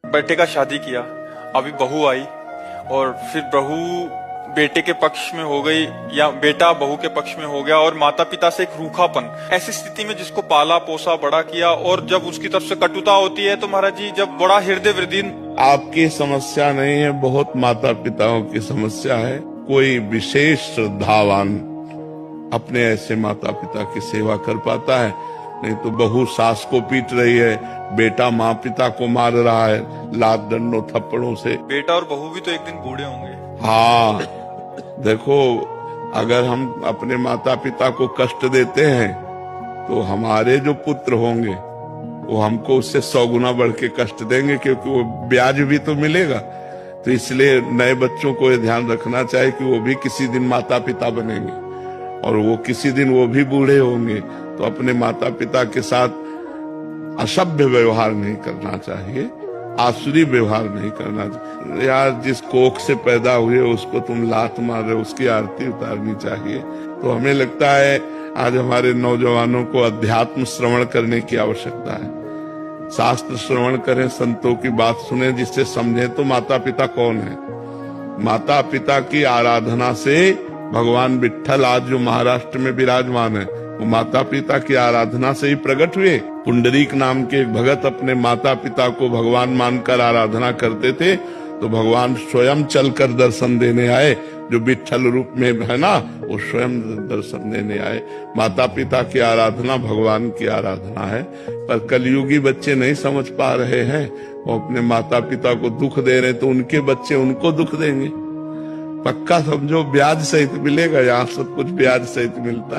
बेटे का शादी किया, अभी बहू आई और फिर बहू बेटे के पक्ष में हो गई या बेटा बहू के पक्ष में हो गया और माता पिता से एक रूखापन। ऐसी स्थिति में जिसको पाला पोसा बड़ा किया और जब उसकी तरफ से कटुता होती है तो महाराज जी जब बड़ा हृदय वृदीन। आपकी समस्या नहीं है, बहुत माता पिताओं की समस्या है। कोई विशेष श्रद्धावान अपने ऐसे माता पिता की सेवा कर पाता है, नहीं तो बहू सास को पीट रही है, बेटा माँ पिता को मार रहा है लात डंडों थप्पड़ों से। बेटा और बहू भी तो एक दिन बूढ़े होंगे। हाँ, देखो, अगर हम अपने माता पिता को कष्ट देते हैं तो हमारे जो पुत्र होंगे वो हमको उससे 100 गुना बढ़ के कष्ट देंगे, क्योंकि वो ब्याज भी तो मिलेगा। तो इसलिए नए बच्चों को ये ध्यान रखना चाहिए कि वो भी किसी दिन माता पिता बनेंगे और वो किसी दिन वो भी बूढ़े होंगे। तो अपने माता पिता के साथ असभ्य व्यवहार नहीं करना चाहिए, आसुरी व्यवहार नहीं करना चाहिए। यार, जिस कोख से पैदा हुए उसको तुम लात मार रहे हो, उसकी आरती उतारनी चाहिए। तो हमें लगता है आज हमारे नौजवानों को अध्यात्म श्रवण करने की आवश्यकता है। शास्त्र श्रवण करें, संतों की बात सुने, जिससे समझें तो माता पिता कौन है। माता पिता की आराधना से भगवान विट्ठल आज जो महाराष्ट्र में विराजमान है वो माता पिता की आराधना से ही प्रकट हुए। पुंडरीक नाम के एक भगत अपने माता पिता को भगवान मानकर आराधना करते थे, तो भगवान स्वयं चलकर दर्शन देने आए। जो विट्ठल रूप में है ना, वो स्वयं दर्शन देने आए। माता पिता की आराधना भगवान की आराधना है। पर कलयुगी बच्चे नहीं समझ पा रहे हैं, वो अपने माता पिता को दुख दे रहे, तो उनके बच्चे उनको दुख देंगे। पक्का समझो, ब्याज सहित मिलेगा। यहाँ सब कुछ ब्याज सहित मिलता है।